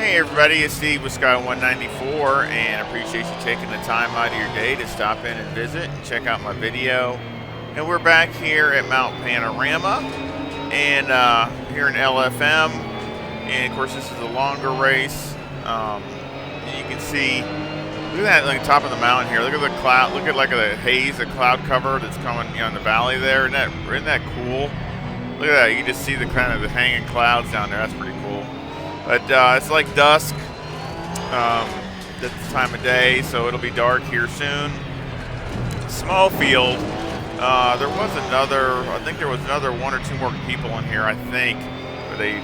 Hey everybody, it's Steve with Sky 194, and I appreciate you taking the time out of your day to stop in and visit and check out my video. And we're back here at Mount Panorama, and here in LFM, and of course this is a longer race. You can see, look at that, like top of the mountain here. Look at the cloud. Look at like the haze, the cloud cover that's coming, in the valley there. Isn't that cool? Look at that. You can just see the kind of the hanging clouds down there. That's pretty cool. But it's like dusk this time of day, so it'll be dark here soon. Small field. There was another, I think there was another one or two more people in here, I think, but they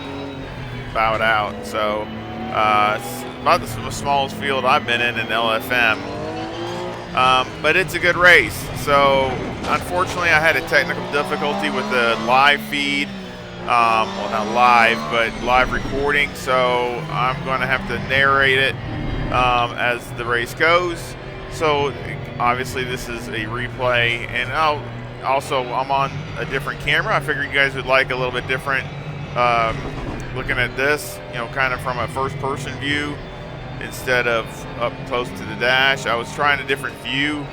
bowed out. So it's about the smallest field I've been in LFM. But it's a good race. So unfortunately, I had a technical difficulty with the live feed. Well, not live, but live recording, so I'm going to have to narrate it as the race goes. So obviously this is a replay, and I'm on a different camera. I figured you guys would like a little bit different looking at this, kind of from a first-person view instead of up close to the dash. I was trying a different view.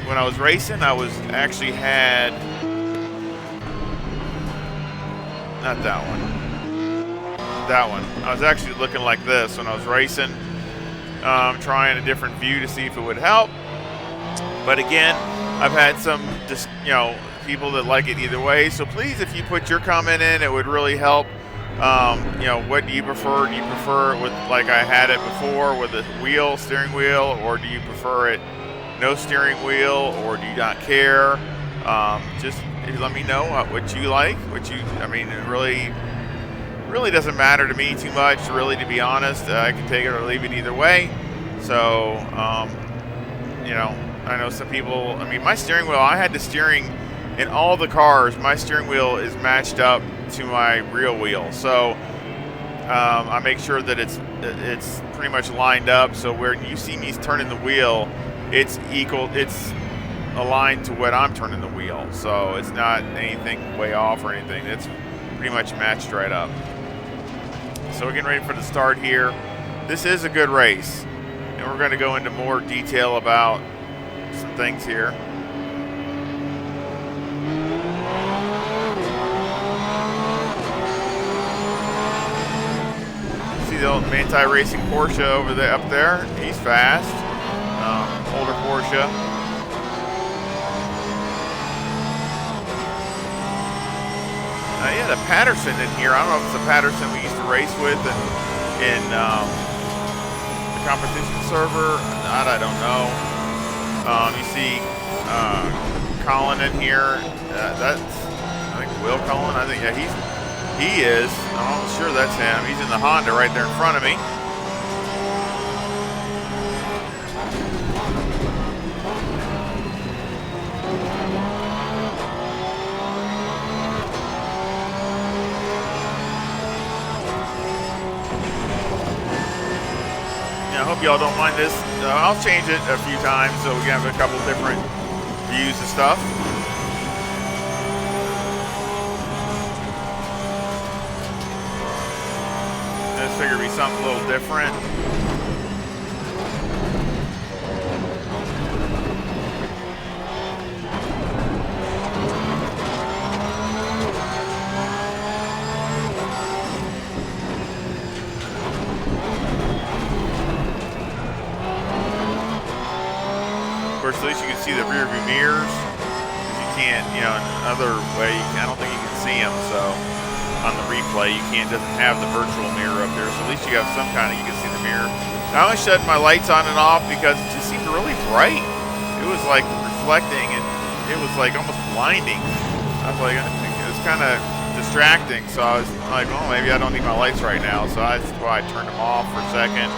When I was racing, I was actually had... Not that one. That one. I was actually looking like this when I was racing, trying a different view to see if it would help. But again, I've had some just people that like it either way. So please, if you put your comment in, it would really help. What do you prefer? Do you prefer it with like I had it before with a steering wheel, or do you prefer it no steering wheel, or do you not care? Just let me know what you like, it really doesn't matter to me too much, really, to be honest. I can take it or leave it either way. So, I know some people, my steering wheel, I had the steering in all the cars, my steering wheel is matched up to my real wheel. So, I make sure that it's pretty much lined up, so where you see me turning the wheel, it's aligned to what I'm turning the wheel, so it's not anything way off or anything. It's pretty much matched right up. So we're getting ready for the start here. This is a good race, and we're going to go into more detail about some things here. See the old Manti Racing Porsche over there, up there. He's fast. Older Porsche. Yeah, the Patterson in here. I don't know if it's the Patterson we used to race with in the competition server. I don't know. You see Colin in here. That's, I think, Will Colin. I think, yeah, he is. I'm almost sure that's him. He's in the Honda right there in front of me. I hope y'all don't mind this. I'll change it a few times so we can have a couple different views and stuff. I just figured it'd be something a little different. At least you can see the rear view mirrors. You can't, another way, I don't think you can see them. So on the replay, doesn't have the virtual mirror up there. So at least you have some kind of, you can see the mirror. I only shut my lights on and off because it just seemed really bright. It was like reflecting, and it was like almost blinding. I was like, I think it was kind of distracting. So I was like, oh, maybe I don't need my lights right now. So that's why I turned them off for a second.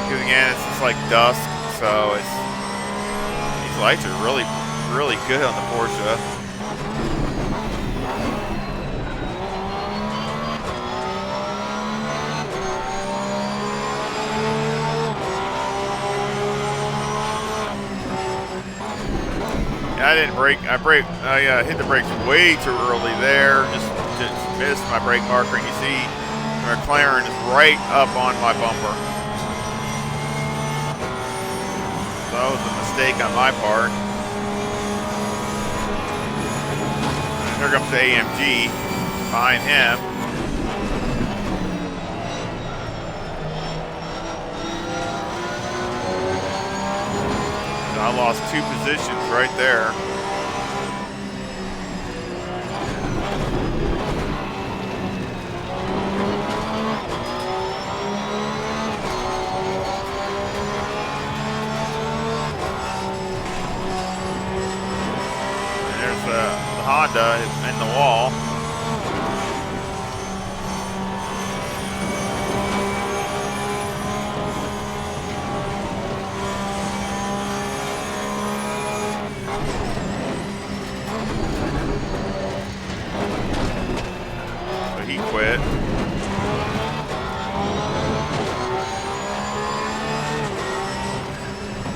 Because again, it's just like dusk, so these lights are really, really good on the Porsche. I didn't brake. I hit the brakes way too early there. Just missed my brake marker. And you see McLaren is right up on my bumper. So that was a mistake on my part. And here comes the AMG behind him. I lost 2 positions right there. And there's the Honda in the wall. He quit.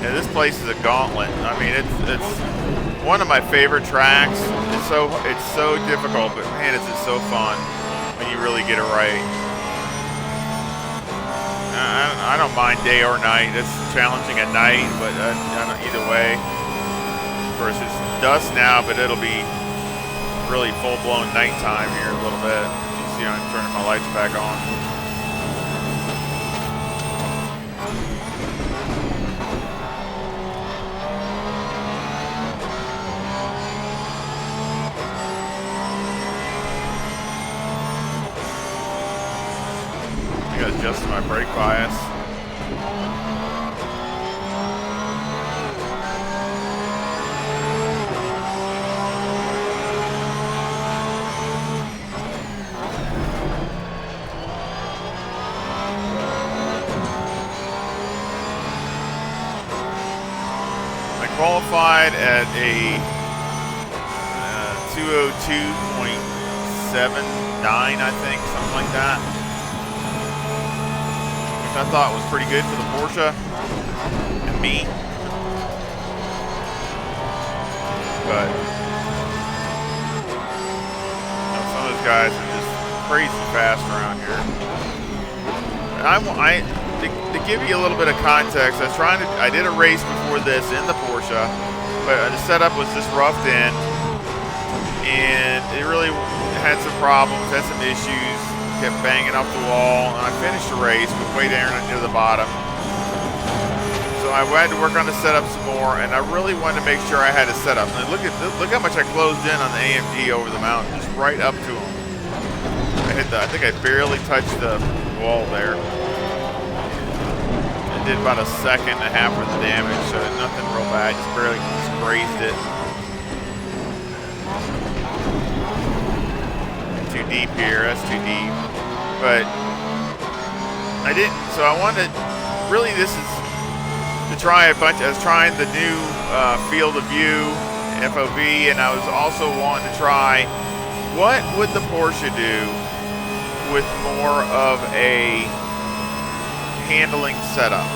Yeah, this place is a gauntlet. I mean, it's one of my favorite tracks. It's so difficult, but man, it's just so fun when you really get it right. I don't mind day or night. It's challenging at night, but either way. Of course, it's dusk now, but it'll be really full-blown nighttime here in a little bit. See, I'm turning my lights back on. I got adjusted my brake bias. Qualified at a 202.79, I think, something like that. Which I thought was pretty good for the Porsche and me. But some of those guys are just crazy fast around here. And to give you a little bit of context, I did a race before this in the Porsche, but the setup was just roughed in, and it really had some problems, had some issues, kept banging off the wall, and I finished the race, but way down near the bottom. So I had to work on the setup some more, and I really wanted to make sure I had a setup. And look how much I closed in on the AMG over the mountain, just right up to him. I think I barely touched the wall there. Did about 1.5 seconds worth of damage, so nothing real bad, just barely grazed it. Too deep here, that's too deep. But I didn't, so I wanted, really this is to try a bunch, I was trying the new field of view, FOV, and I was also wanting to try what would the Porsche do with more of a handling setup.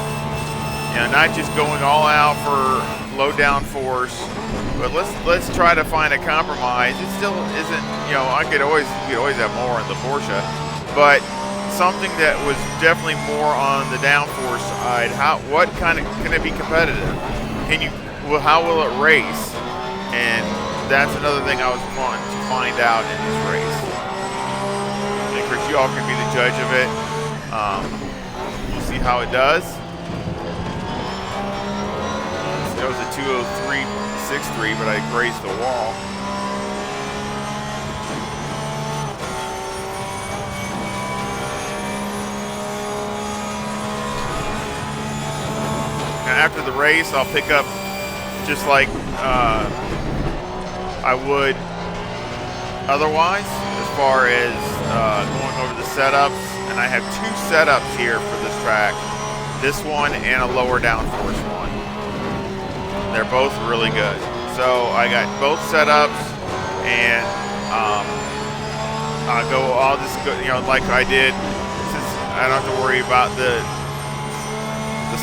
You know, not just going all out for low downforce, but let's try to find a compromise. It still isn't, you know, you could always have more in the Porsche, but something that was definitely more on the downforce side. What kind of can it be competitive? How will it race? And that's another thing I was wanting to find out in this race. And of course, you all can be the judge of it. We'll see how it does. That was a 203.63, but I grazed the wall. Now after the race, I'll pick up just like I would otherwise, as far as going over the setups. And I have 2 setups here for this track. This one and a lower downforce one. They're both really good. So I got both setups, and I'll just go, you know, like I did, since I don't have to worry about the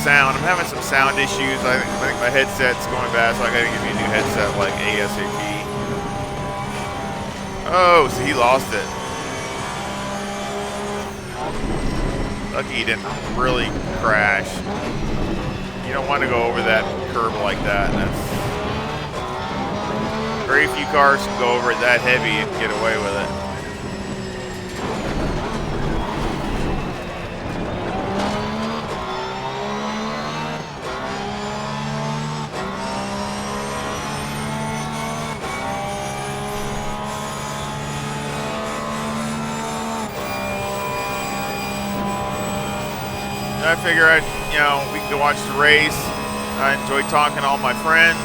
sound. I'm having some sound issues. I think my headset's going bad, so I gotta give me a new headset like ASAP. Oh, so he lost it. Lucky you didn't really crash. You don't want to go over that curb like that. That's very few cars can go over it that heavy and get away with it. I figure we can go watch the race. I enjoy talking to all my friends.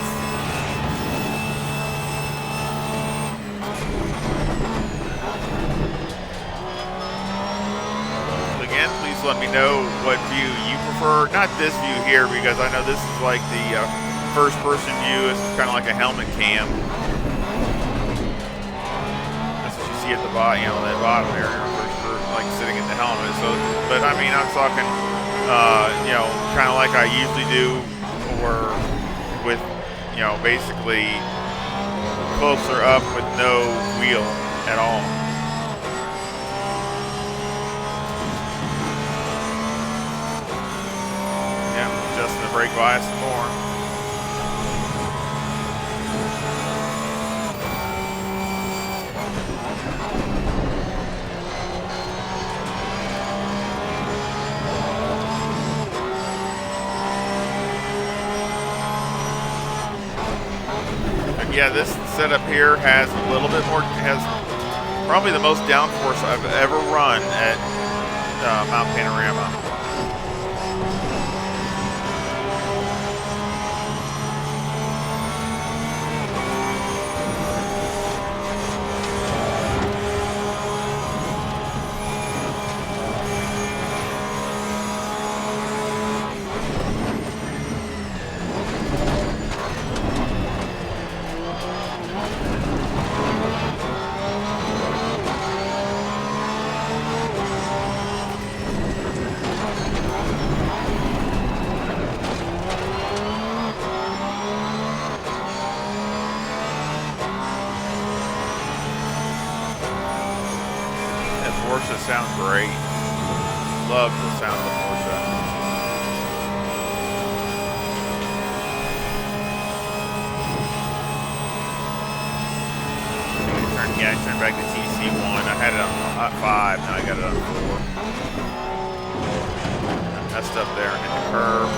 Again, please let me know what view you prefer. Not this view here, because I know this is like the first-person view. This is kind of like a helmet cam. That's what you see at the bottom, that bottom area, like sitting in the helmet. So, but I mean, I'm talking. Kind of like I usually do, or with, basically closer up with no wheel at all. Yeah, adjusting the brake bias some more. Yeah, this setup here has a little bit more, has probably the most downforce I've ever run at Mount Panorama. Porsche sounds great. Love the sound of Porsche. I turned back to TC1. I had it on 5, now I got it on 4. I messed up there and hit the curb.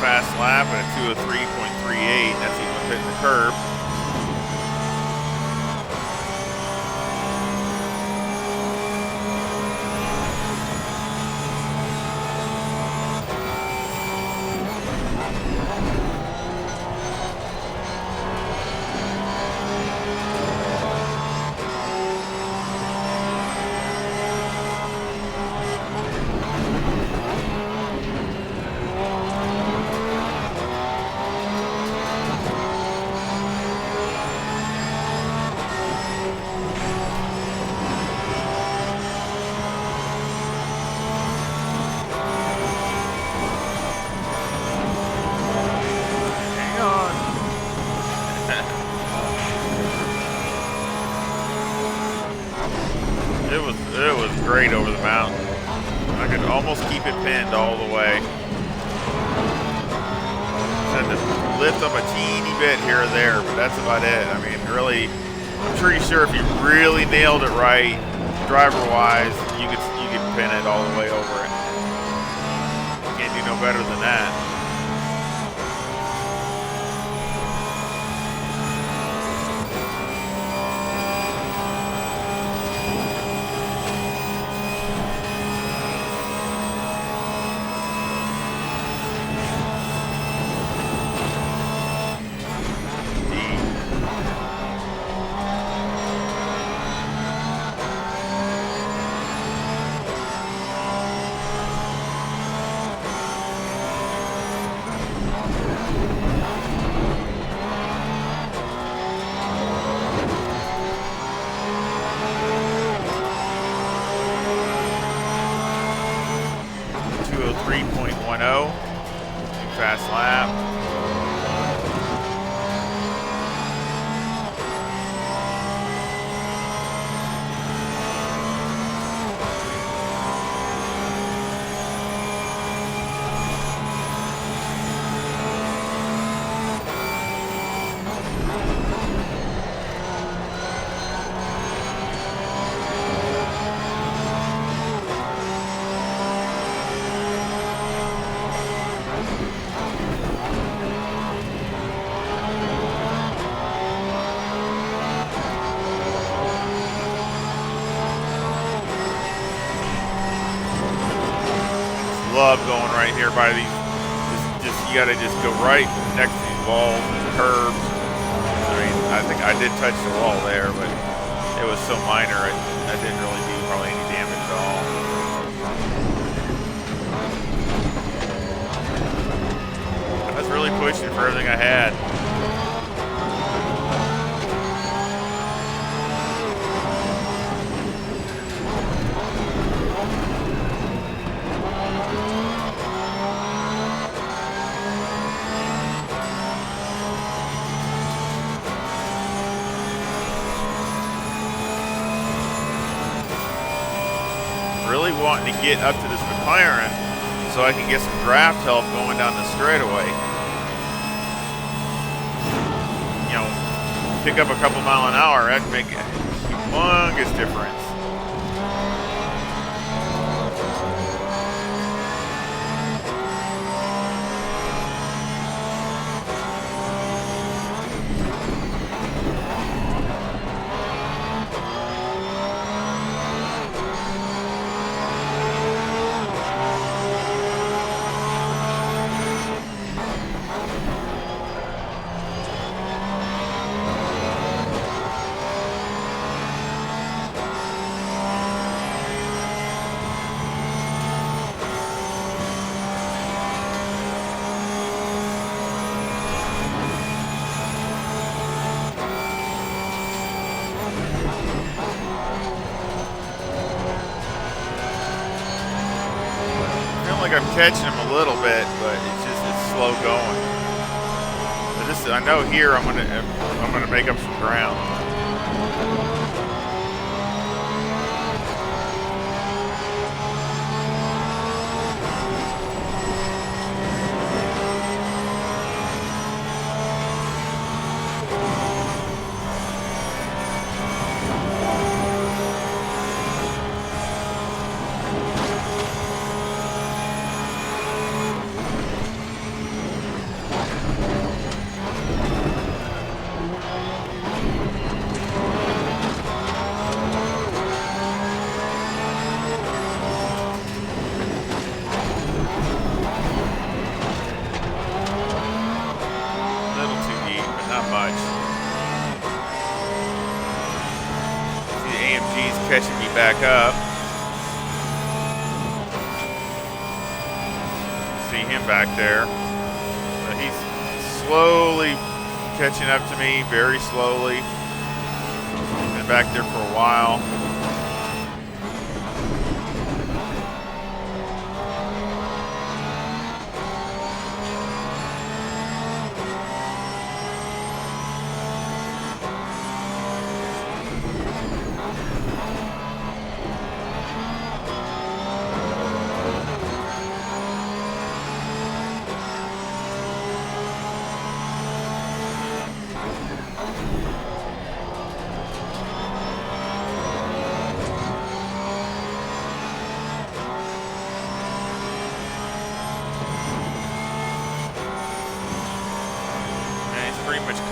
Fast lap at a 203.38. That's even hitting the curb. It was great over the mountain. I could almost keep it pinned all the way. Just had to lift up a teeny bit here or there, but that's about it. I mean, really, I'm pretty sure if you really nailed it right, driver-wise, you could pin it all the way over it. Can't do no better than that. 203.10. Fast lap. Love going right here by these. You gotta just go right next to these walls and curbs. I mean, I think I did touch the wall there, but it was so minor. I didn't really do probably any damage at all. I was really pushing for everything I had. Really wanting to get up to this McLaren so I can get some draft help going down the straightaway. You know, pick up a couple mile an hour, that'd make a humongous difference. I'm catching him a little bit, but it's slow going. I know here I'm gonna make up some ground. Catching me back up. See him back there. But he's slowly catching up to me, very slowly. Been back there for a while.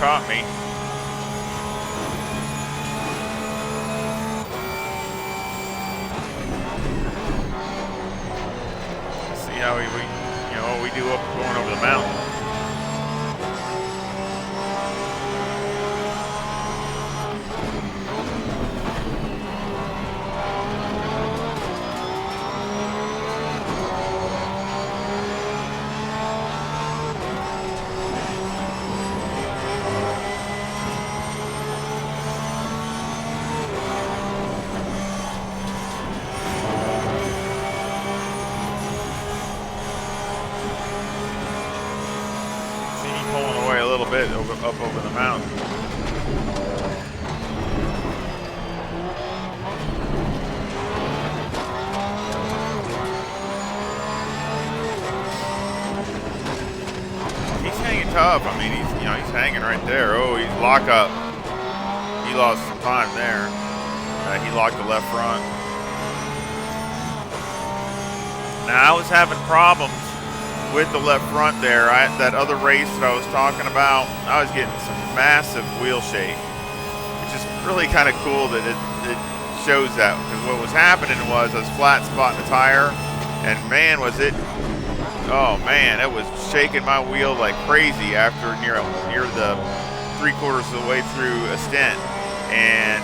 Caught me. See how what we do up going over the mountain. bit up over the mountain. He's hanging tough. I mean, he's hanging right there. Oh, he's lock up. He lost some time there. He locked the left front. Now I was having problems with the left front there. That other race that I was talking about, I was getting some massive wheel shake, which is really kind of cool that it shows that, because what was happening was I was flat spotting the tire, and man, was it, oh man, it was shaking my wheel like crazy after near the 3/4 of the way through a stint, and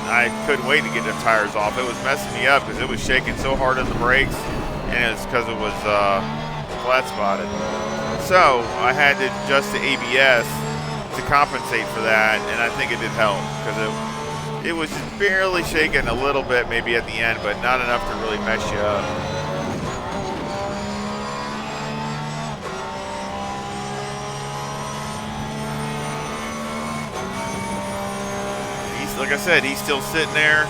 I couldn't wait to get the tires off. It was messing me up because it was shaking so hard on the brakes, and it's because it was flat spotted. So I had to adjust the ABS to compensate for that, and I think it did help, because it was just barely shaking a little bit maybe at the end, but not enough to really mess you up. Like I said, he's still sitting there.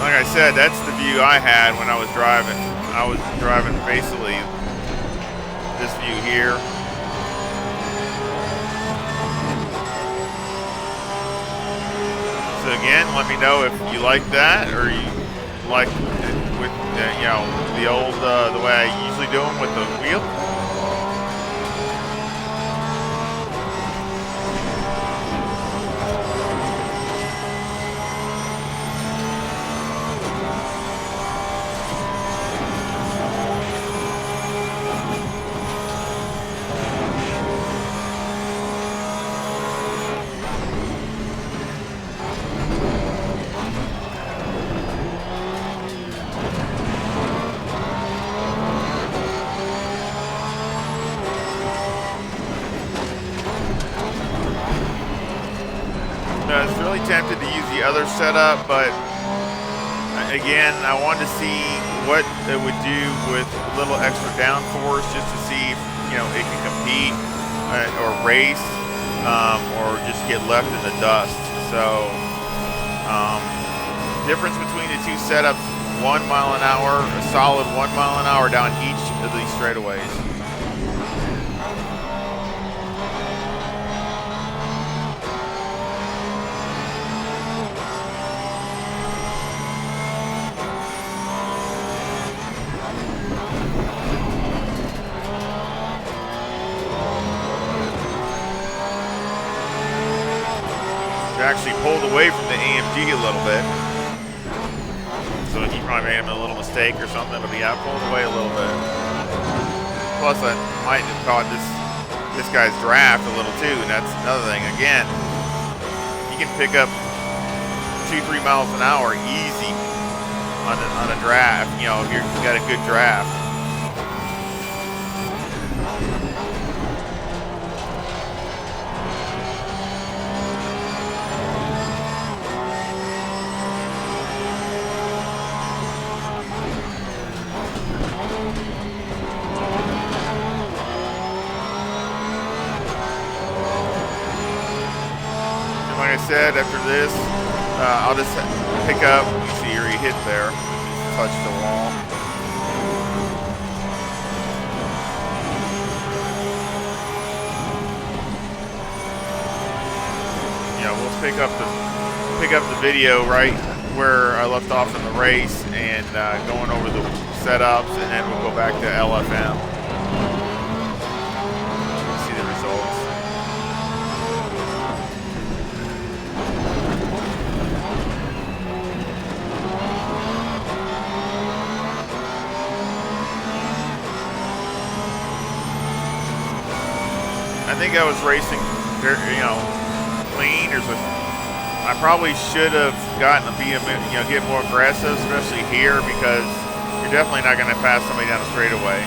Like I said, that's the view I had when I was driving. I was driving basically this view here. So again, let me know if you like that, or you like it with the old the way I usually do them with the wheel. I was really tempted to use the other setup, but again, I wanted to see what it would do with a little extra downforce, just to see if it can compete or race, or just get left in the dust. So difference between the two setups: 1 mile an hour, a solid 1 mile an hour down each of these straightaways. Actually pulled away from the AMG a little bit, so he probably made a little mistake or something, but yeah, I pulled away a little bit. Plus I might have caught this guy's draft a little too, and that's another thing. Again, he can pick up 2-3 miles an hour easy on a draft, if you've got a good draft. Like I said, after this, I'll just pick up. You see here, he hit there, touched the wall. We'll pick up the video right where I left off in the race, and going over the setups, and then we'll go back to LFM. See the results. I think I was racing, clean. I probably should have gotten get more aggressive, especially here, because you're definitely not going to pass somebody down the straightaway.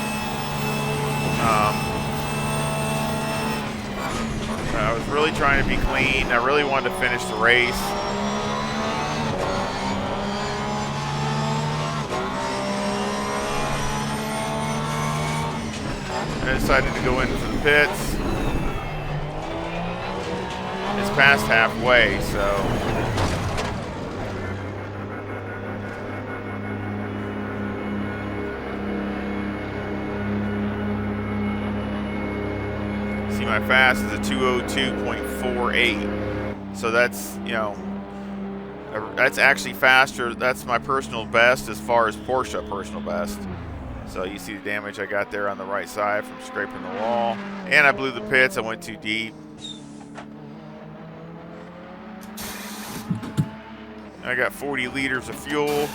I was really trying to be clean. I really wanted to finish the race. I decided to go into the pits. It's past halfway, so see my fast is a 202.48. So that's, you know, that's actually faster. That's my personal best as far as Porsche personal best. So you see the damage I got there on the right side from scraping the wall. And I blew the pits. I went too deep. I got 40 liters of fuel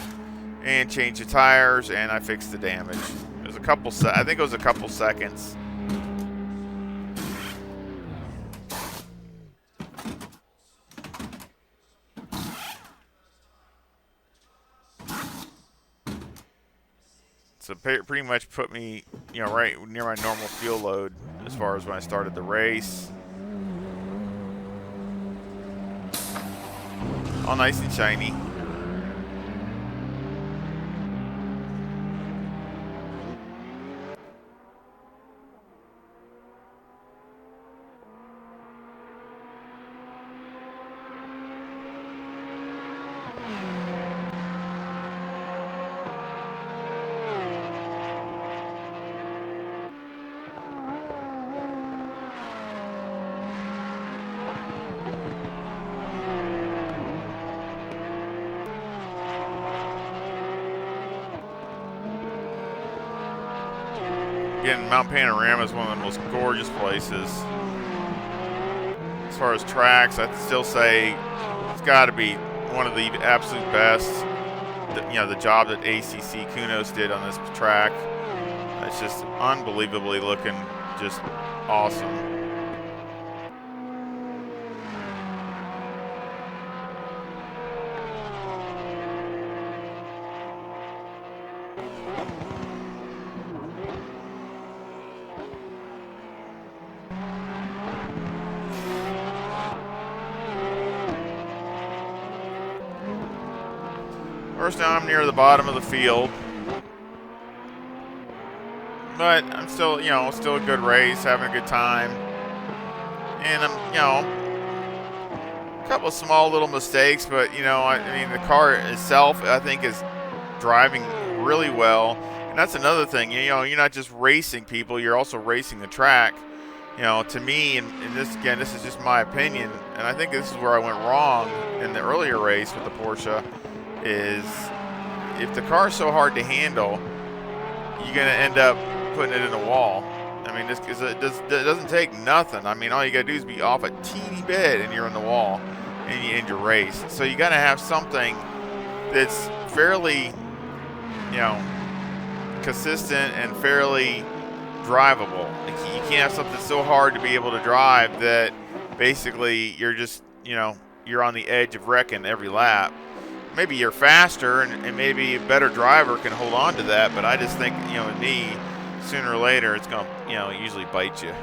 and changed the tires, and I fixed the damage. It was a couple, I think it was a couple seconds. So pretty much put me, you know, right near my normal fuel load as far as when I started the race. All nice and shiny. Again, Mount Panorama is one of the most gorgeous places. As far as tracks, I'd still say it's got to be one of the absolute best. You know, the job that ACC Kunos did on this track, it's just unbelievably looking, just awesome. First down, I'm near the bottom of the field. But I'm still, you know, still a good race, having a good time. And I'm, you know, a couple of small little mistakes, but, you know, I mean, the car itself, I think, is driving really well. And that's another thing, you know, you're not just racing people, you're also racing the track. You know, to me, and this, again, this is just my opinion, and I think this is where I went wrong in the earlier race with the Porsche, is if the car is so hard to handle, you're going to end up putting it in a wall. I mean, it doesn't take nothing. I mean, all you got to do is be off a teeny bit and you're in the wall and you end your race. So you got to have something that's fairly, you know, consistent and fairly drivable. You can't have something so hard to be able to drive that basically you're just, you know, you're on the edge of wrecking every lap. Maybe you're faster and maybe a better driver can hold on to that, but I just think, you know, with me, sooner or later it's going to, you know, usually bite you.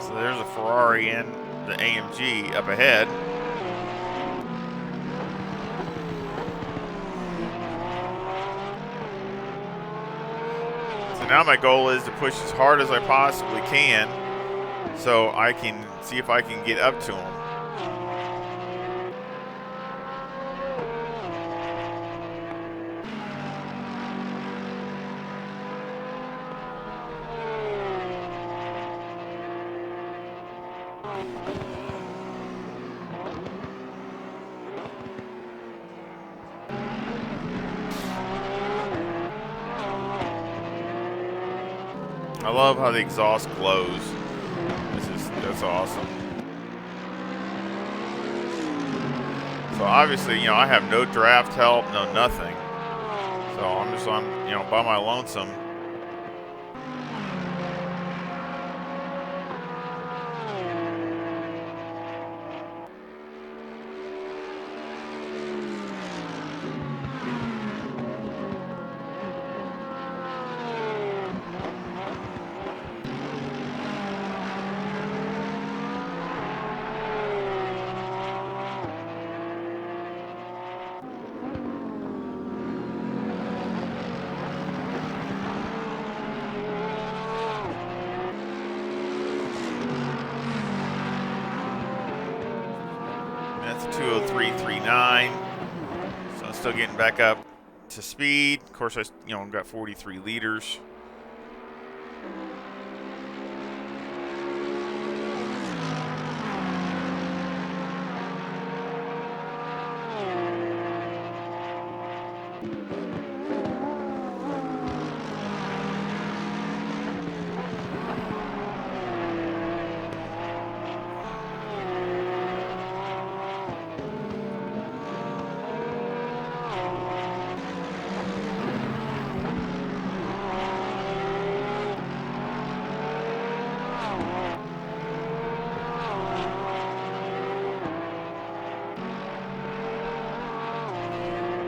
So there's a Ferrari and the AMG up ahead. Now my goal is to push as hard as I possibly can so I can see if I can get up to him. I love how the exhaust glows. That's awesome. So obviously, you know, I have no draft help, no nothing. So I'm just on, you know, by my lonesome. 2:03.39. So I'm still getting back up to speed. Of course, I got 43 liters.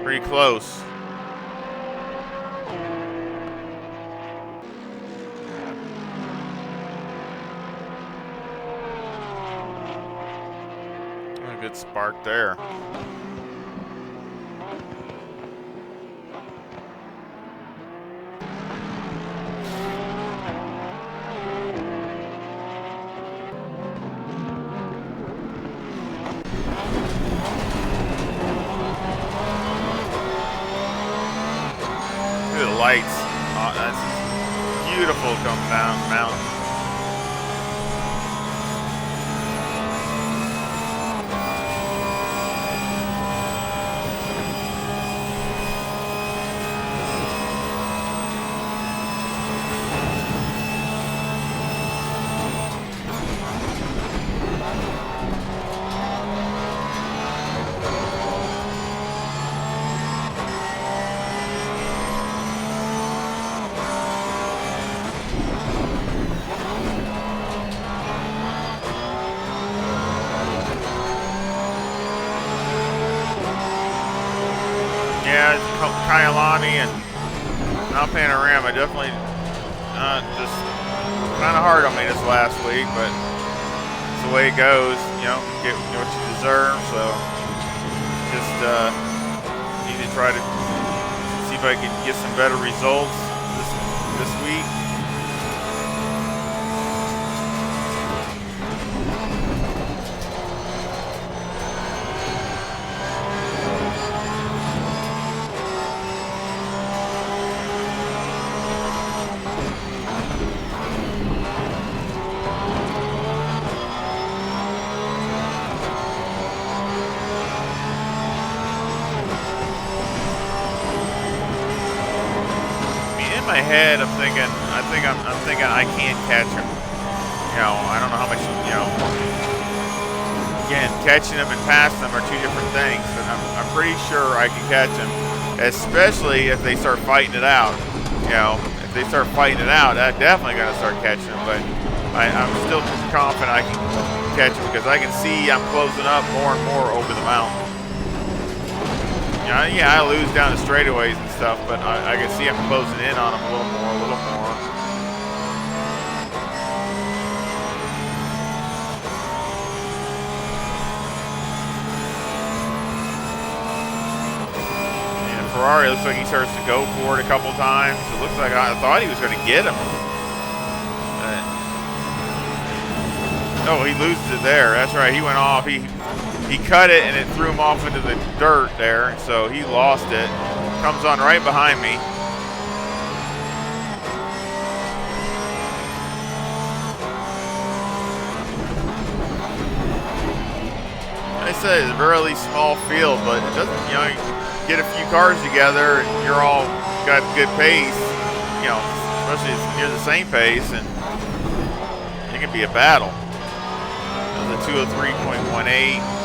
Pretty close. A good spark there. The lights, oh, that's beautiful coming down the mountain. Yeah, Kyalani and Mount Panorama definitely just kind of hard on me this last week, but it's the way it goes. Get what you deserve. So just need to try to see if I can get some better results this week. My head, I'm thinking I can't catch him. I don't know how much. Again, catching him and passing him are two different things, but I'm pretty sure I can catch him, especially if they start fighting it out. If they start fighting it out, I'm definitely gonna start catching him. But I'm still confident I can catch him because I can see I'm closing up more and more over the mountain. Yeah, I lose down the straightaways and stuff, but I can see I'm closing in on them a little more. And Ferrari looks like he starts to go for it a couple times. It looks like I thought he was going to get him. Oh, he loses it there. That's right. He went off. He cut it and it threw him off into the dirt there, so he lost it. Comes on right behind me. I said it's a really small field, but it doesn't, you get a few cars together and you're all got good pace, especially if you're the same pace, and it can be a battle. There's a 203.18.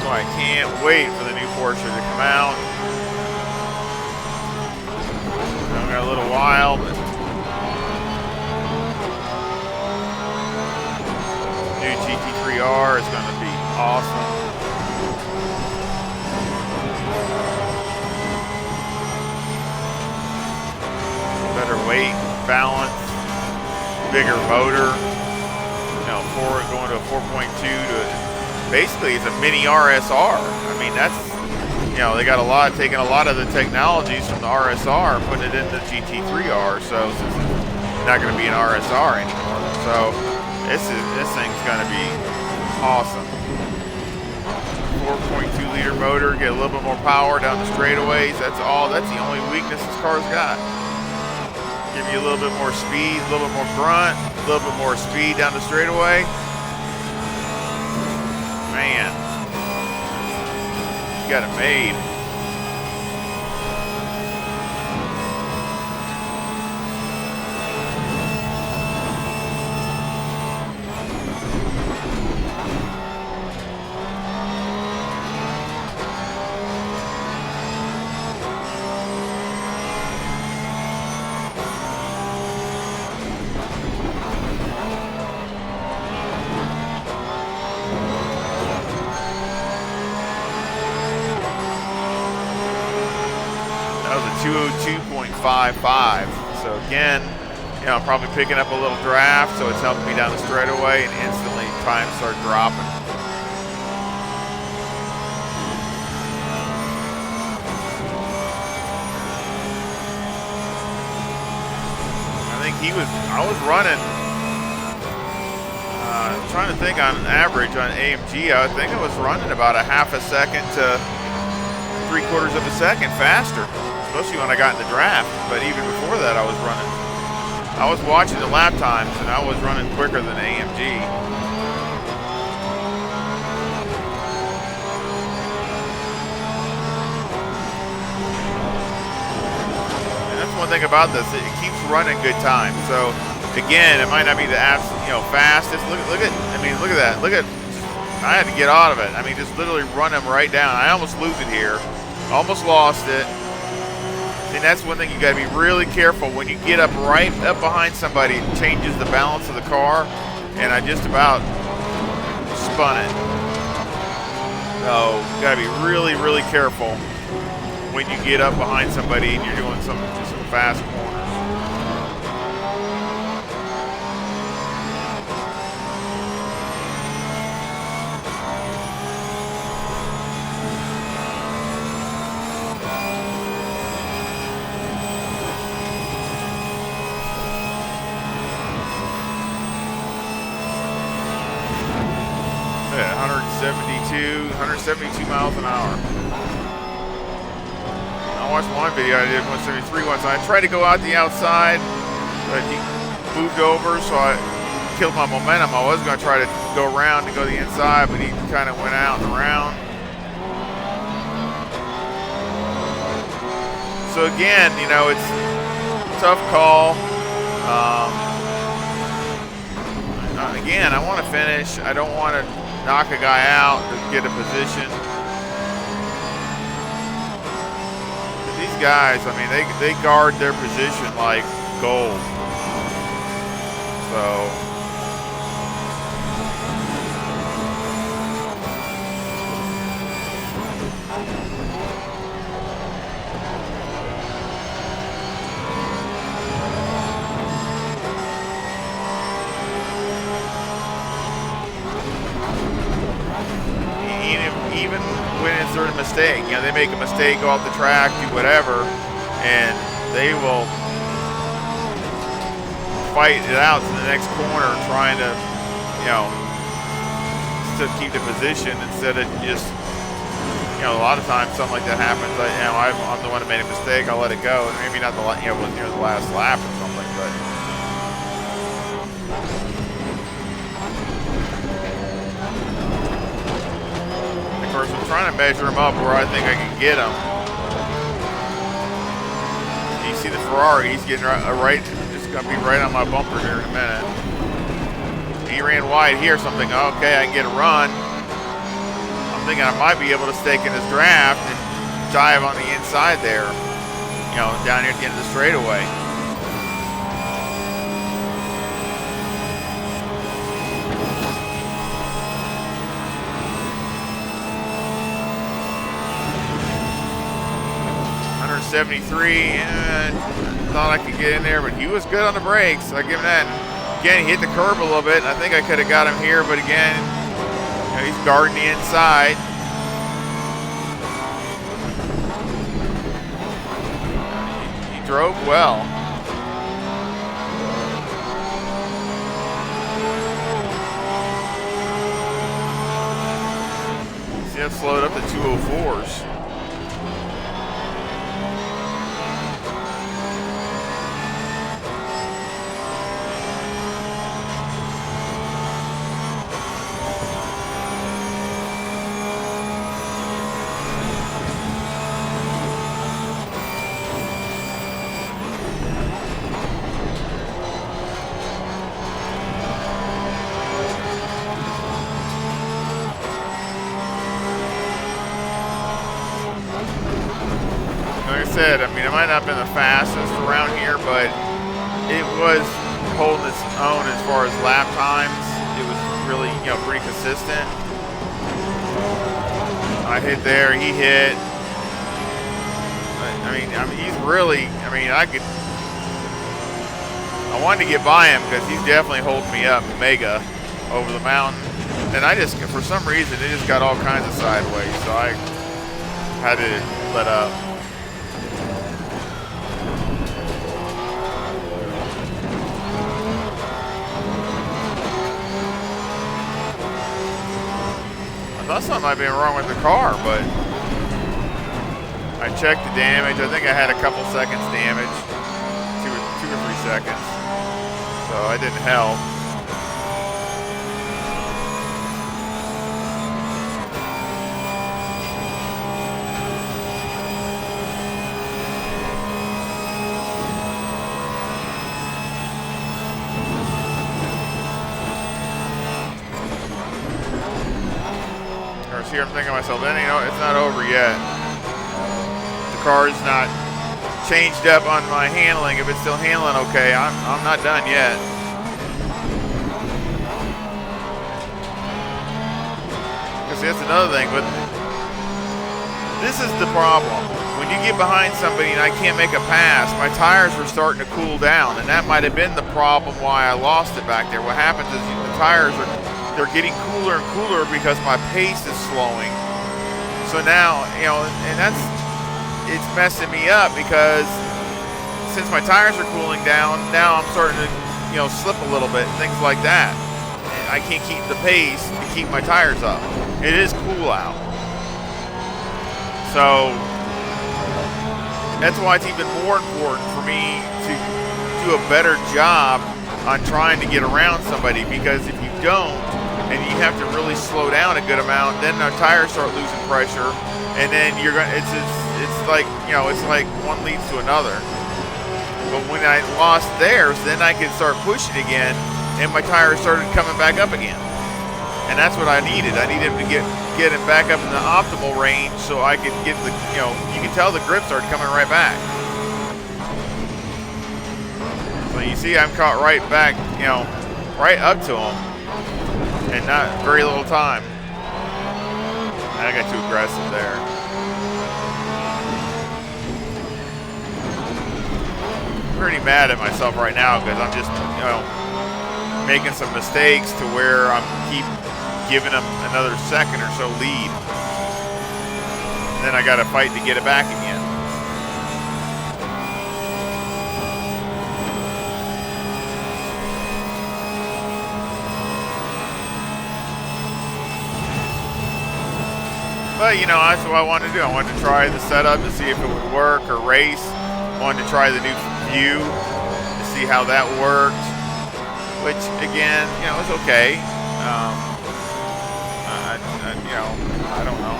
I can't wait for the new Porsche to come out. I've got a little while, but new GT3R is going to be awesome. Better weight balance. bigger motor. You know, going to a 4.2 to basically it's a mini RSR. I mean, that's, you know, they got taking a lot of the technologies from the RSR and putting it in the GT3R. So this is not going to be an RSR anymore. So this thing's going to be awesome. 4.2 liter motor, get a little bit more power down the straightaways. That's the only weakness this car's got. Give you a little bit more speed, a little bit more grunt, a little bit more speed down the straightaway. Man, you got it made. That was a 202.55. So again, you know, I'm probably picking up a little draft, so it's helping me down the straightaway, and instantly time start dropping. I was running, I'm trying to think on average on AMG, I think I was running about a half a second to 3/4 of a second faster, especially when I got in the draft. But even before that, I was watching the lap times, and I was running quicker than AMG. One thing about this, it keeps running good time. So again, it might not be the absolute, you know, fastest. Look at that. I had to get out of it. I mean, just literally run him right down. I almost lose it here. Almost lost it. And that's one thing you got to be really careful when you get right up behind somebody. It changes the balance of the car, and I just about spun it. So you got to be really, really careful when you get up behind somebody and you're doing some fast corners. Yeah, 172 miles an hour. I watched one video, I did 173 once. I tried to go out the outside, but he moved over, so I killed my momentum. I was going to try to go around and go the inside, but he kind of went out and around. So again, you know, it's a tough call. Again, I want to finish. I don't want to knock a guy out to get a position. Guys, I mean, they guard their position like gold. So even when it's sort of a mistake, you know, they make a mistake, go off the track, do whatever, and they will fight it out to the next corner, trying to, you know, to keep the position instead of just, you know, a lot of times something like that happens. I'm the one that made a mistake. I'll let it go. Maybe not the, you know, it was near the last lap or something, but. Of course, I'm trying to measure him up where I think I can get him. You see the Ferrari, he's getting right, just gonna be right on my bumper here in a minute. He ran wide here, so I'm thinking, okay, I can get a run. I'm thinking I might be able to stake in his draft and dive on the inside there, you know, down here at the end of the straightaway. .73, and thought I could get in there, but he was good on the brakes. I give him that. Again, he hit the curb a little bit, and I think I could have got him here, but again, you know, he's guarding the inside. He drove well. See, I've slowed up to 204s. I mean, it might not have been the fastest around here, but it was holding its own as far as lap times. It was really, you know, pretty consistent. I hit there, he hit. I mean, he's really, I mean, I wanted to get by him because he's definitely holding me up mega over the mountain. And I just, for some reason, it just got all kinds of sideways, so I had to let up. I thought something might be wrong with the car, but I checked the damage. I think I had a couple seconds damage, two or 3 seconds, so I didn't help. Here I'm thinking to myself, then, you know, it's not over yet. The car's not changed up on my handling. If it's still handling okay, I'm not done yet. Because that's another thing, but this is the problem. When you get behind somebody and I can't make a pass, my tires were starting to cool down, and that might have been the problem why I lost it back there. What happens is the tires they're getting cooler and cooler because my pace is slowing. So now, you know, and it's messing me up because since my tires are cooling down, now I'm starting to, you know, slip a little bit, things like that. And I can't keep the pace to keep my tires up. It is cool out. So that's why it's even more important for me to do a better job on trying to get around somebody, because if you don't, and you have to really slow down a good amount, then our tires start losing pressure, and then you're gonna. It's like, you know, it's like one leads to another. But when I lost theirs, then I could start pushing again, and my tires started coming back up again, and that's what I needed. I needed to get it back up in the optimal range so I could get the, you know, you can tell the grip started coming right back. So you see, I'm caught right back, you know, right up to them. And not very little time. I got too aggressive there. I'm pretty mad at myself right now because I'm just, you know, making some mistakes to where I'm keep giving them another second or so lead. And then I got to fight to get it back again. But, you know, that's what I wanted to do. I wanted to try the setup to see if it would work, or race. I wanted to try the new view to see how that worked, which, again, you know, it's okay. You know, I don't know.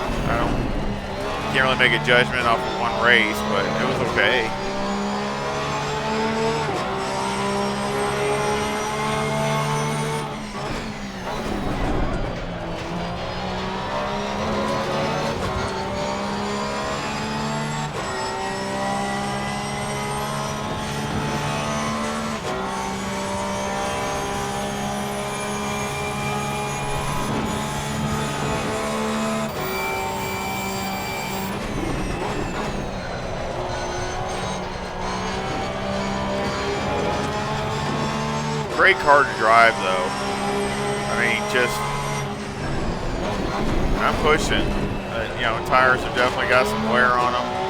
Can't really make a judgment off of one race, but it was okay. great car to drive, though. I mean, just I'm pushing. You know, tires have definitely got some wear on them.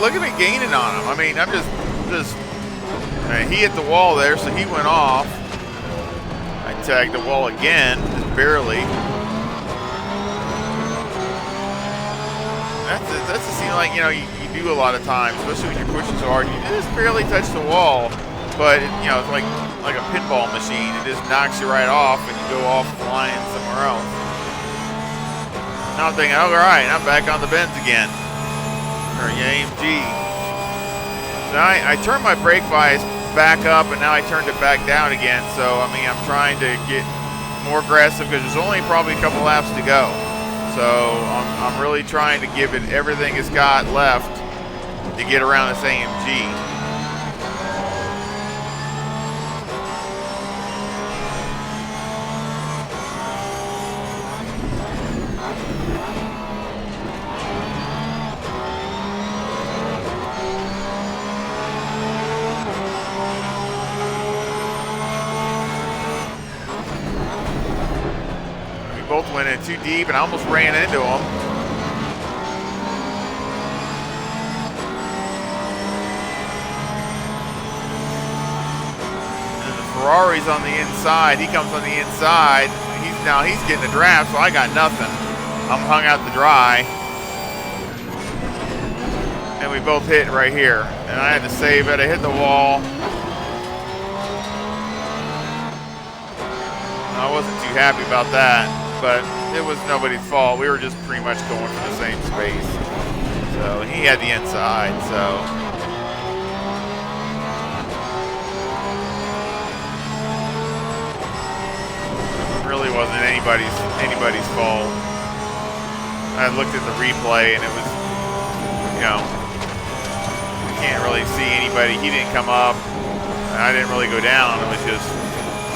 Look at me gaining on him. I mean, I'm just he hit the wall there, so he went off. I tagged the wall again, just barely. That's a scene like, you know, you do a lot of times, especially when you're pushing so hard. You just barely touch the wall, but you know, it's like a pinball machine. It just knocks you right off, and you go off flying somewhere else. Now I'm thinking, all right, I'm back on the bends again. Or AMG. So I turned my brake bias back up, and now I turned it back down again. So I mean, I'm trying to get more aggressive because there's only probably a couple laps to go. So I'm really trying to give it everything it's got left to get around this AMG. Both went in too deep, and I almost ran into them. And the Ferrari's on the inside. He comes on the inside. He's getting a draft, so I got nothing. I'm hung out to dry. And we both hit right here. And I had to save it. I hit the wall. I wasn't too happy about that. But it was nobody's fault. We were just pretty much going for the same space. So he had the inside. So it really wasn't anybody's fault. I looked at the replay, and it was, you know, you can't really see anybody. He didn't come up, and I didn't really go down. It was just,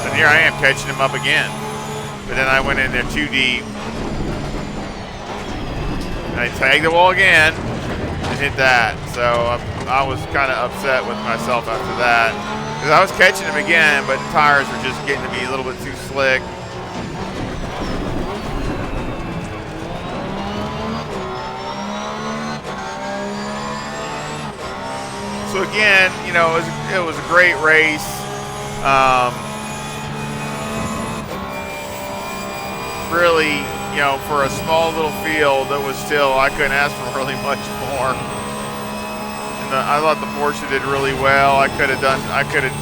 and here I am catching him up again. But then I went in there too deep. And I tagged the wall again and hit that. So I was kind of upset with myself after that. Because I was catching him again, but the tires were just getting to be a little bit too slick. So again, you know, it was a great race. Really, you know, for a small little field, that was still, I couldn't ask for really much more. And I thought the Porsche did really well. I could have,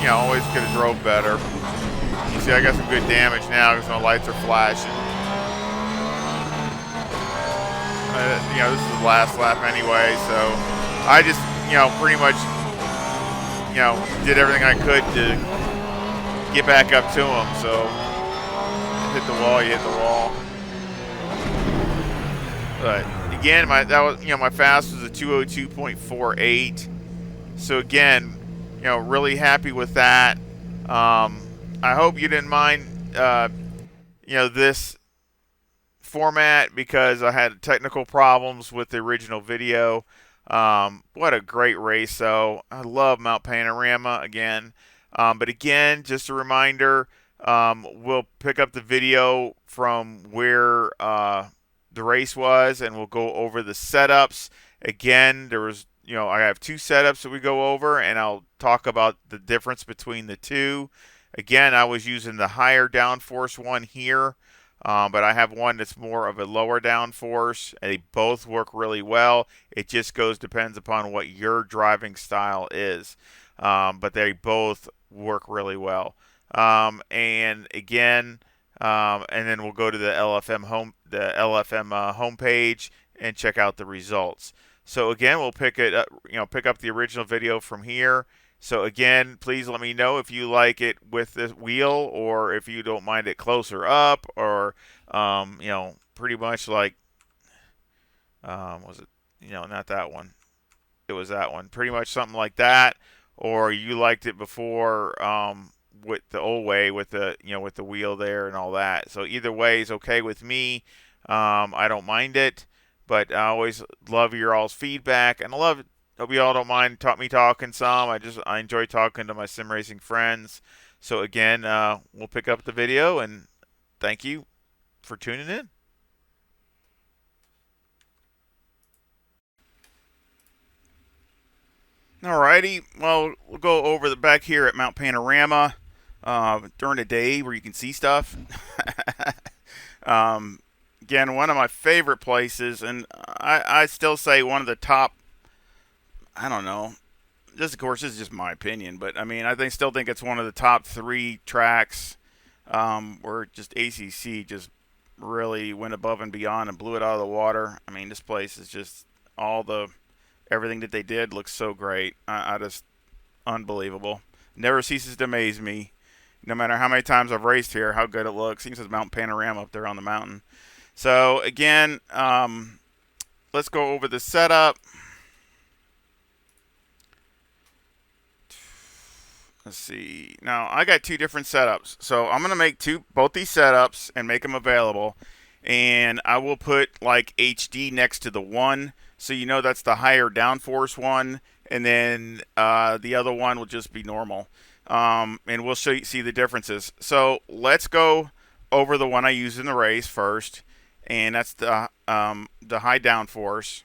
you know, always could have drove better. You see, I got some good damage now because my lights are flashing. You know, this is the last lap anyway, so I just, you know, pretty much, you know, did everything I could to get back up to him. So hit the wall, you hit the wall. But again, my fast was a 202.48. So again, you know, really happy with that. I hope you didn't mind, you know, this format because I had technical problems with the original video. What a great race, though. I love Mount Panorama again. But again, just a reminder, we'll pick up the video from where the race was, and we'll go over the setups. Again, there was, you know, I have two setups that we go over, and I'll talk about the difference between the two. Again, I was using the higher downforce one here, but I have one that's more of a lower downforce. They both work really well. It just depends upon what your driving style is, but they both work really well. And again, and then we'll go to the LFM homepage and check out the results. So again, we'll pick up the original video from here. So again, please let me know if you like it with this wheel, or if you don't mind it closer up, or you know, pretty much like was it, you know, not that one. it was that one. Pretty much something like that, or you liked it before with the old way with the with the wheel there and all that. So either way is okay with me. I don't mind it, but I always love your all's feedback, and I love it. Hope you all don't mind me talking some. I enjoy talking to my sim racing friends. So again, we'll pick up the video, and thank you for tuning in. Alrighty, well, we'll go over the back here at Mount Panorama during the day where you can see stuff. um, Again, one of my favorite places, and I still say one of the top. I don't know. This, of course, is just my opinion, but I mean, still think it's one of the top 3 tracks where just ACC just really went above and beyond and blew it out of the water. I mean, this place is just everything that they did looks so great. I just unbelievable. Never ceases to amaze me. No matter how many times I've raced here, how good it looks. Even says Mount Panorama up there on the mountain. So again, let's go over the setup. Let's see. Now I got 2 different setups, so I'm gonna make both these setups and make them available. And I will put like HD next to the one, so you know that's the higher downforce one, and then the other one will just be normal. And we'll see the differences. So let's go over the one I use in the race first, and that's the high downforce.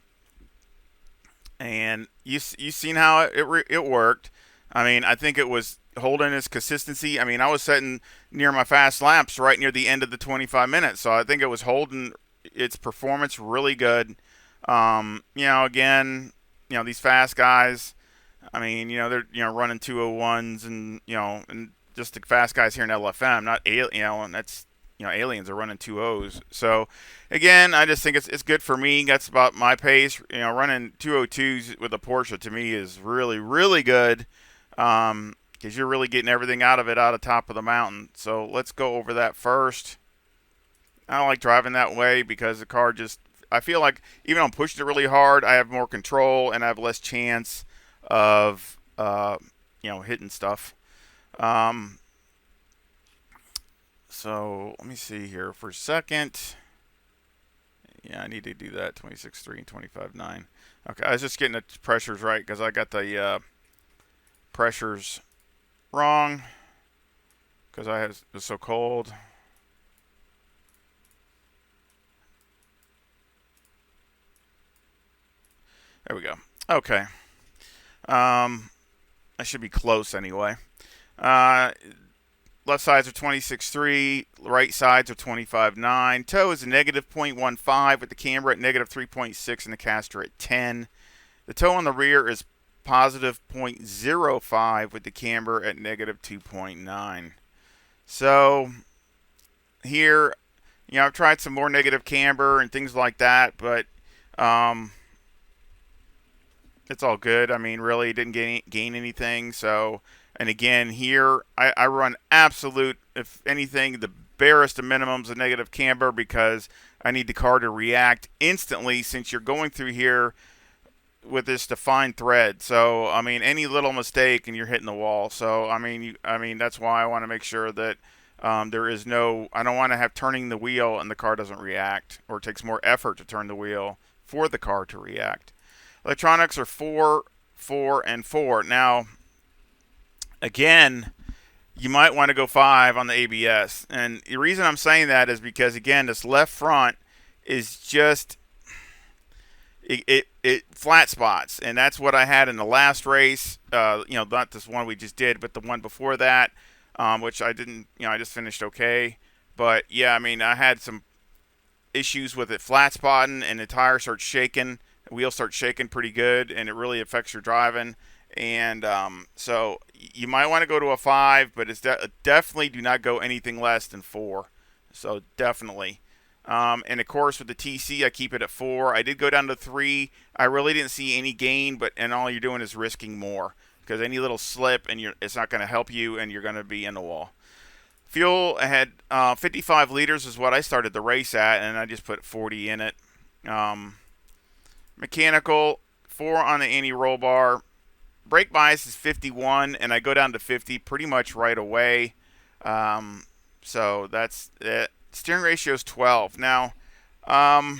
And you've seen how it worked. I mean, I think it was holding its consistency. I mean, I was sitting near my fast laps right near the end of the 25 minutes, so I think it was holding its performance really good. Again, these fast guys, I mean, they're running 201s and just the fast guys here in LFM, not and that's aliens are running 2.0s. So again, I just think it's good for me. That's about my pace. Running 202s with a Porsche to me is really, really good. Because you're really getting everything out of it out of top of the mountain. So let's go over that first. I don't like driving that way because the car I feel like even though I'm pushing it really hard, I have more control and I have less chance of, hitting stuff. So let me see here for a second. Yeah, I need to do that, 26.3 and 25.9. Okay, I was just getting the pressures right because I got the pressures wrong because it was so cold. There we go. Okay. I should be close anyway. Left sides are 26.3, right sides are 25.9. Toe is a negative 0.15 with the camber at negative 3.6 and the caster at 10. The toe on the rear is positive 0.05 with the camber at negative 2.9. So here, I've tried some more negative camber and things like that, but it's all good. I mean, really didn't gain anything. So, and again, here I run absolute, if anything, the barest of minimums of negative camber because I need the car to react instantly since you're going through here with this defined thread. So, I mean, any little mistake and you're hitting the wall. So, I mean, that's why I want to make sure that there is I don't want to have turning the wheel and the car doesn't react, or it takes more effort to turn the wheel for the car to react. Electronics are 4, 4, and 4. Now, again, you might want to go 5 on the ABS. And the reason I'm saying that is because, again, this left front is just it flat spots, and that's what I had in the last race. Not this one we just did, but the one before that, which I didn't. I just finished okay. But yeah, I mean, I had some issues with it flat spotting, and the tire starts shaking, the wheel starts shaking pretty good, and it really affects your driving. And so you might want to go to a 5, but it's definitely do not go anything less than 4. So definitely. And of course with the TC, I keep it at 4. I did go down to 3. I really didn't see any gain, and all you're doing is risking more because any little slip and it's not going to help you, and you're going to be in the wall. Fuel, I had 55 liters is what I started the race at, and I just put 40 in it. Mechanical, 4 on the anti-roll bar. Brake bias is 51, and I go down to 50 pretty much right away. So that's it. Steering ratio is 12. Now, I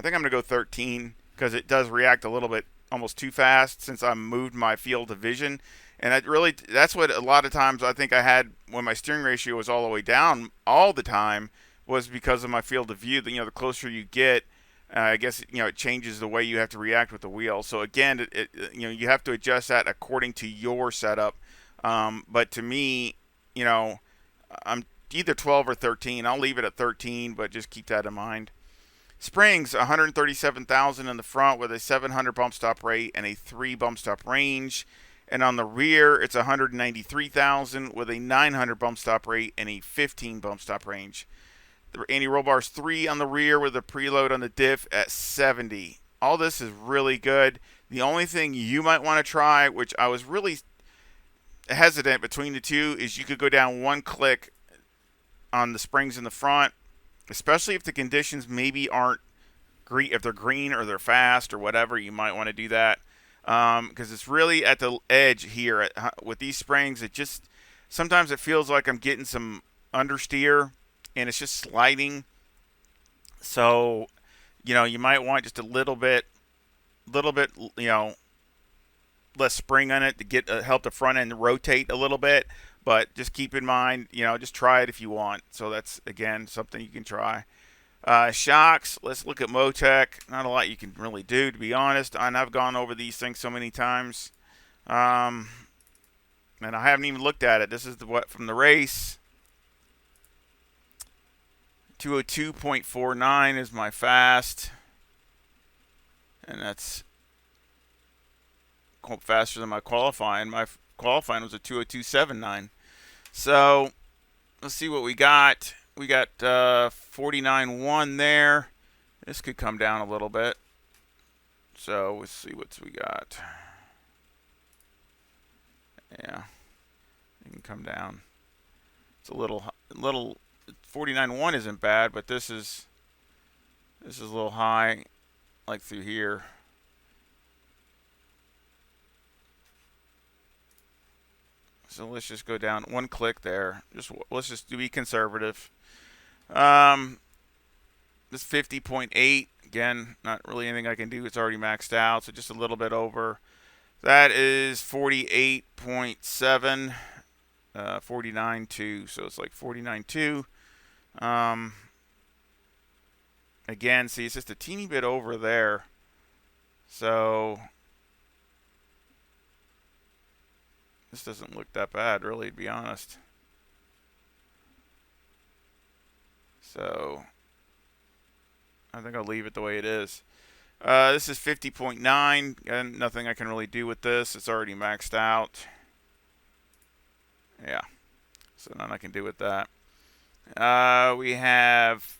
think I'm going to go 13 because it does react a little bit almost too fast since I moved my field of vision. And that's what a lot of times I think I had when my steering ratio was all the way down all the time, was because of my field of view. The closer you get, I guess it changes the way you have to react with the wheel. So again, you have to adjust that according to your setup. But to me, I'm either 12 or 13. I'll leave it at 13, but just keep that in mind. Springs, 137,000 in the front with a 700 bump stop rate and a 3 bump stop range. And on the rear, it's 193,000 with a 900 bump stop rate and a 15 bump stop range. The anti-roll bar is 3 on the rear with a preload on the diff at 70. All this is really good. The only thing you might want to try, which I was really hesitant between the two, is you could go down one click on the springs in the front, especially if the conditions maybe aren't green, if they're green or they're fast or whatever. You might want to do that because it's really at the edge here with these springs. It just sometimes it feels like I'm getting some understeer and it's just sliding. So you might want just a little bit less spring on it to get help the front end rotate a little bit. But just keep in mind, just try it if you want. So that's, again, something you can try. Shocks, let's look at Motec. Not a lot you can really do, to be honest. And I've gone over these things so many times. And I haven't even looked at it. This is from the race. 202.49 is my fast. And that's faster than my qualifying. My qualifying was a 202.79. So let's see what we got. We got 49.1 there. This could come down a little bit. So let's see what we got. Yeah, it can come down. It's a little 49.1 isn't bad, but this is a little high, like through here. So let's just go down one click there. Let's just be conservative. This 50.8, again, not really anything I can do. It's already maxed out, so just a little bit over. That is 48.7, 49.2, so it's like 49.2. Again, see, it's just a teeny bit over there. So this doesn't look that bad, really, to be honest. So I think I'll leave it the way it is. This is 50.9, and nothing I can really do with this. It's already maxed out. Yeah, so nothing I can do with that. We have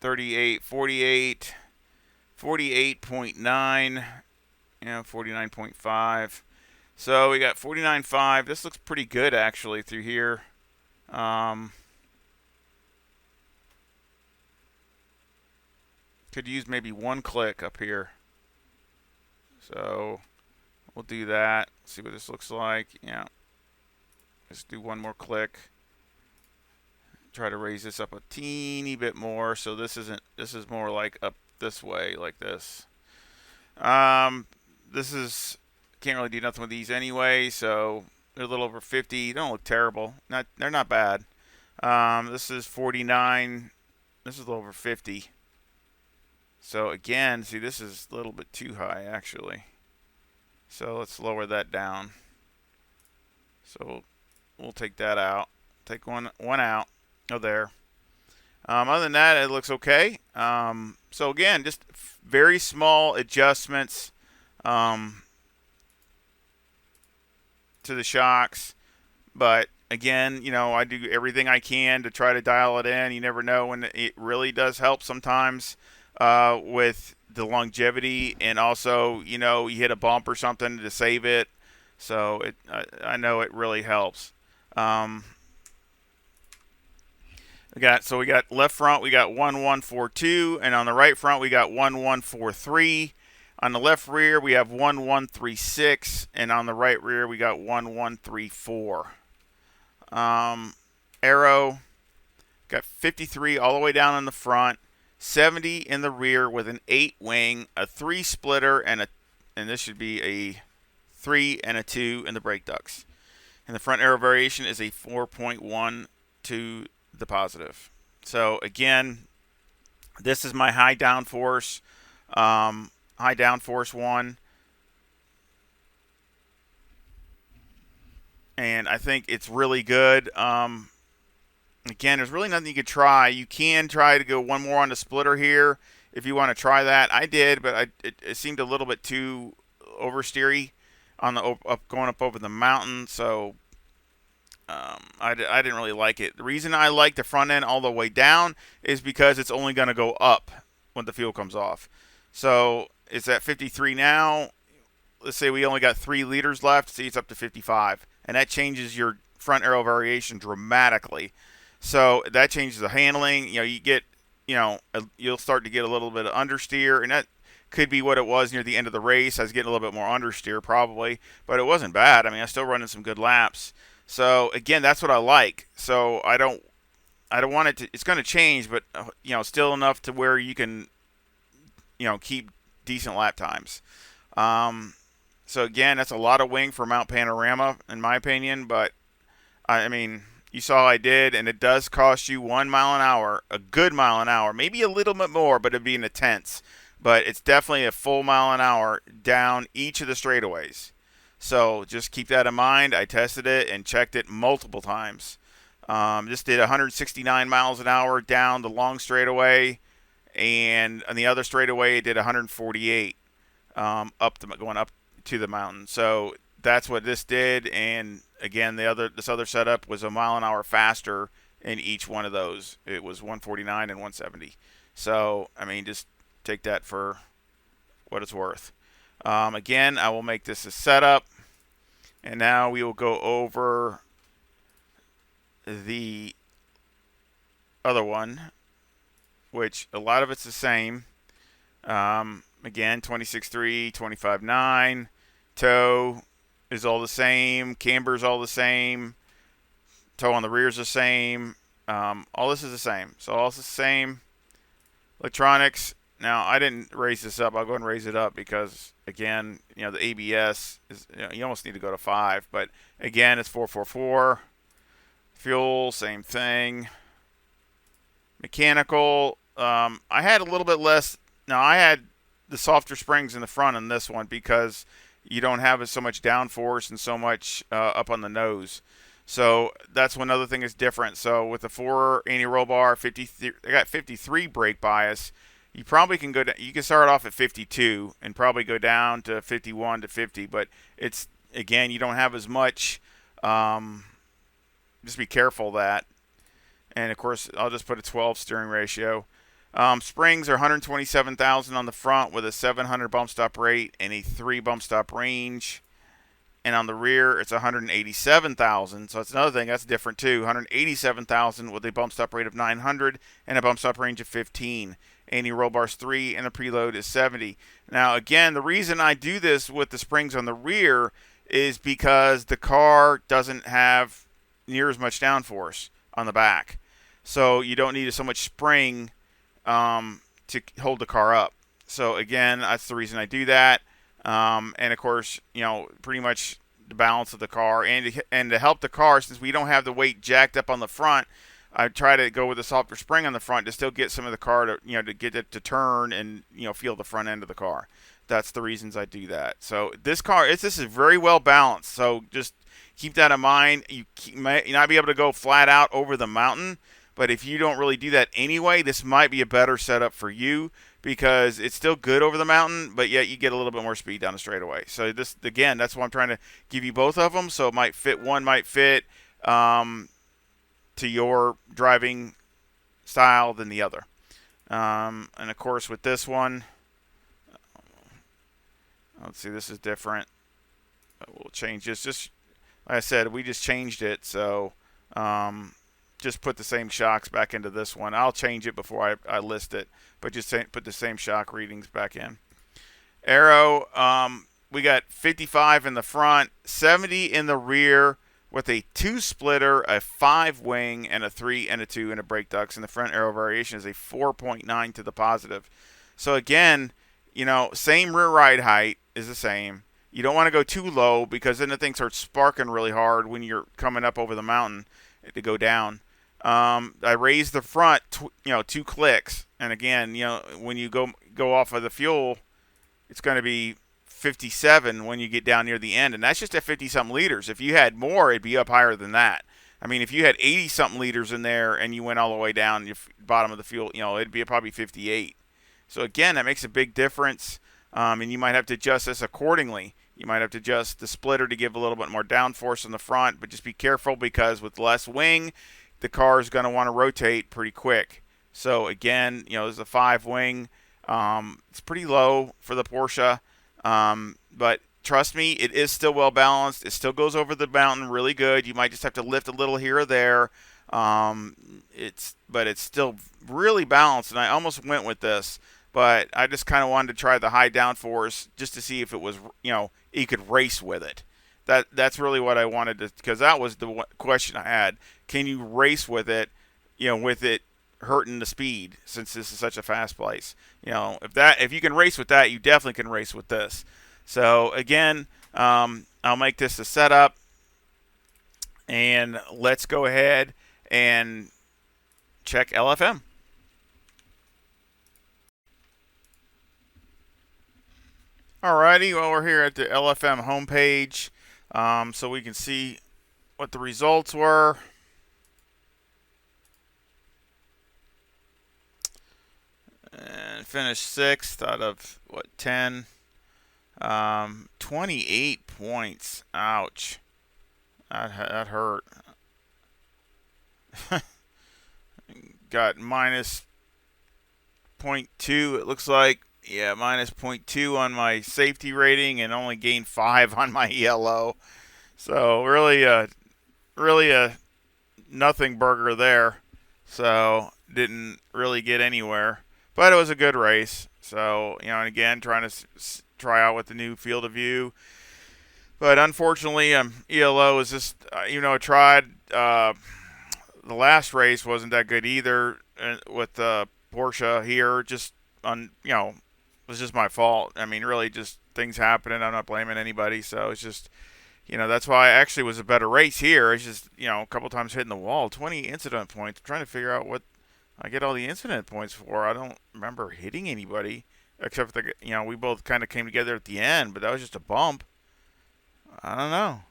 38, 48, 48.9, 49.5. So we got 49.5. This looks pretty good actually through here. Could use maybe one click up here. So we'll do that. See what this looks like. Yeah. Let's do one more click. Try to raise this up a teeny bit more. So this is more like up this way, like this. This is, can't really do nothing with these anyway, so they're a little over 50. They don't look terrible. They're not bad. This is 49. This is a little over 50. So again, see, this is a little bit too high actually. So let's lower that down. So we'll take that out. Take one out. Oh, there. Other than that, it looks okay. So again, just very small adjustments to the shocks. But again, I do everything I can to try to dial it in. You never know when it really does help sometimes with the longevity, and also, you hit a bump or something to save it. So I know it really helps. We got left front, we got 1142, and on the right front we got 1143. On the left rear we have 1136, and on the right rear we got 1134. Arrow got 53 all the way down in the front, 70 in the rear with an 8 wing, a 3 splitter, and this should be a 3 and a 2 in the brake ducts. And the front arrow variation is a 4.1 to the positive. So again, this is my high downforce one, and I think it's really good. Again, there's really nothing you could try. You can try to go one more on the splitter here if you want to try that. I did, but it seemed a little bit too oversteery on the going up over the mountain. So I didn't really like it. The reason I like the front end all the way down is because it's only going to go up when the fuel comes off. So it's at 53 now. Let's say we only got 3 liters left. See, it's up to 55. And that changes your front arrow variation dramatically. So that changes the handling. You get, you'll start to get a little bit of understeer. And that could be what it was near the end of the race. I was getting a little bit more understeer probably. But it wasn't bad. I mean, I was still running some good laps. So again, that's what I like. So I don't want it to. It's going to change, but still enough to where you can, keep decent lap times. So again, that's a lot of wing for Mount Panorama, in my opinion. But I mean, you saw I did, and it does cost you 1 mile an hour, a good mile an hour, maybe a little bit more, but it'd be in the tenths. But it's definitely a full mile an hour down each of the straightaways. So just keep that in mind. I tested it and checked it multiple times. Just did 169 miles an hour down the long straightaway, and on the other straightaway it did 148 going up to the mountain. So that's what this did. And again, this other setup was a mile an hour faster in each one of those. It was 149 and 170. So I mean, just take that for what it's worth. Again, I will make this a setup. And now we will go over the other one, which a lot of it's the same. Again, 26.3, 25.9. Toe is all the same. Camber is all the same. Toe on the rear is the same. All this is the same. So all this is the same. Electronics. Now, I didn't raise this up. I'll go ahead and raise it up because, again, the ABS is, you almost need to go to 5. But, again, it's 444. Fuel, same thing. Mechanical, I had a little bit less. Now, I had the softer springs in the front on this one because you don't have so much downforce and so much up on the nose. So that's one other thing is different. So with the 4 anti-roll bar, I got 53 brake bias. You probably can go down. You can start off at 52 and probably go down to 51 to 50. But it's, again, you don't have as much. Just be careful of that. And of course, I'll just put a 12 steering ratio. Springs are 127,000 on the front with a 700 bump stop rate and a 3 bump stop range. And on the rear, it's 187,000. So that's another thing. That's different too. 187,000 with a bump stop rate of 900 and a bump stop range of 15. Anti-roll bar's 3 and the preload is 70. Now, again, the reason I do this with the springs on the rear is because the car doesn't have near as much downforce on the back. So you don't need so much spring to hold the car up. So, again, that's the reason I do that. And of course, pretty much the balance of the car and to help the car, since we don't have the weight jacked up on the front, I try to go with a softer spring on the front to still get some of the car to, to get it to turn and, feel the front end of the car. That's the reasons I do that. So this car, this is very well balanced. So just keep that in mind. You might not be able to go flat out over the mountain, but if you don't really do that anyway, this might be a better setup for you because it's still good over the mountain, but yet you get a little bit more speed down the straightaway. So this, again, that's why I'm trying to give you both of them. So it might fit, one might fit to your driving style than the other. And of course with this one, let's see, this is different. We'll change this. Just like I said, we just changed it. So just put the same shocks back into this one. I'll change it before I list it, but just put the same shock readings back in. Aero, we got 55 in the front, 70 in the rear with a 2-splitter, a 5-wing, and a 3 and a 2 and a brake ducts. And the front aero variation is a 4.9 to the positive. So again, you know, same rear ride height is the same. You don't want to go too low because then the thing starts sparking really hard when you're coming up over the mountain to go down. I raised the front, 2 clicks. And again, you know, when you go off of the fuel, it's going to be 57 when you get down near the end, and that's just at 50-something liters. If you had more, it'd be up higher than that. I mean, if you had 80-something liters in there and you went all the way down your bottom of the fuel, you know, it'd be probably 58. So again, that makes a big difference, and you might have to adjust this accordingly. You might have to adjust the splitter to give a little bit more downforce in the front, but just be careful because with less wing, the car is going to want to rotate pretty quick. So again, you know, there's a 5-wing. It's pretty low for the Porsche, but trust me, it is still well balanced. It still goes over the mountain really good. You might just have to lift a little here or there. But it's still really balanced, and I almost went with this, but I just kind of wanted to try the high downforce just to see if it was, you know, you could race with it. That's really what I wanted to, because that was the question I had. Can you race with it, you know, with it hurting the speed, since this is such a fast place? You know, if you can race with that, you definitely can race with this. So again, I'll make this a setup, and let's go ahead and check LFM. Alrighty, well, we're here at the LFM homepage, so we can see what the results were. And finished 6th out of, 10? 28 points. Ouch. That hurt. Got minus 0.2, it looks like. Yeah, minus 0.2 on my safety rating and only gained 5 on my ELO. So really a nothing burger there. So didn't really get anywhere. But it was a good race. So, you know, and again, trying to try out with the new field of view. But unfortunately, ELO is just, I tried. The last race wasn't that good either with Porsche here. Just, it was just my fault. I mean, really just things happening. I'm not blaming anybody. So it's just, that's why it actually was a better race here. It's just, a couple times hitting the wall. 20 incident points. I'm trying to figure out what I get all the incident points for. I don't remember hitting anybody, except for we both kind of came together at the end, but that was just a bump. I don't know.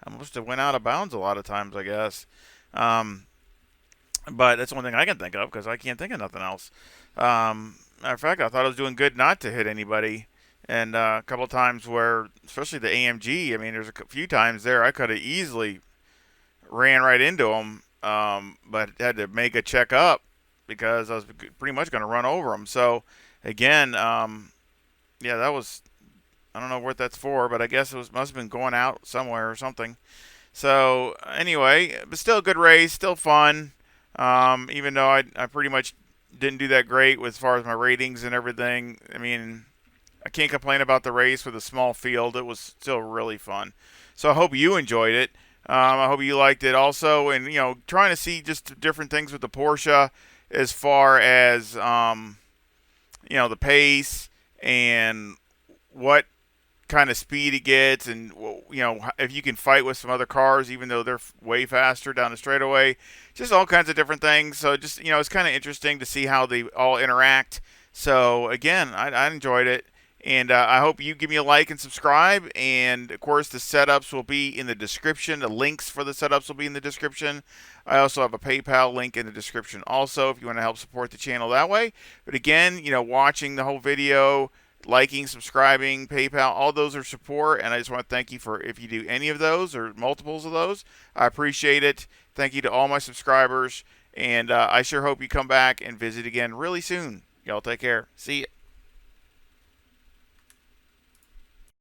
I must have went out of bounds a lot of times, I guess. But that's the one thing I can think of, because I can't think of nothing else. Matter of fact, I thought I was doing good not to hit anybody. And a couple times where, especially the AMG, I mean, there's a few times there I could have easily ran right into them, but had to make a check up because I was pretty much going to run over them. So, again, yeah, that was, I don't know what that's for, but I guess it must have been going out somewhere or something. So, anyway, but still a good race, still fun, even though I pretty much didn't do that great as far as my ratings and everything. I mean, I can't complain about the race with a small field. It was still really fun. So I hope you enjoyed it. I hope you liked it also. And, trying to see just different things with the Porsche as far as, the pace and what kind of speed it gets, and, if you can fight with some other cars, even though they're way faster down the straightaway. Just all kinds of different things. So just, it's kind of interesting to see how they all interact. So, again, I enjoyed it. And I hope you give me a like and subscribe. And, of course, the setups will be in the description. The links for the setups will be in the description. I also have a PayPal link in the description also if you want to help support the channel that way. But, again, watching the whole video, liking, subscribing, PayPal, all those are support. And I just want to thank you for if you do any of those or multiples of those. I appreciate it. Thank you to all my subscribers. And I sure hope you come back and visit again really soon. Y'all take care. See ya.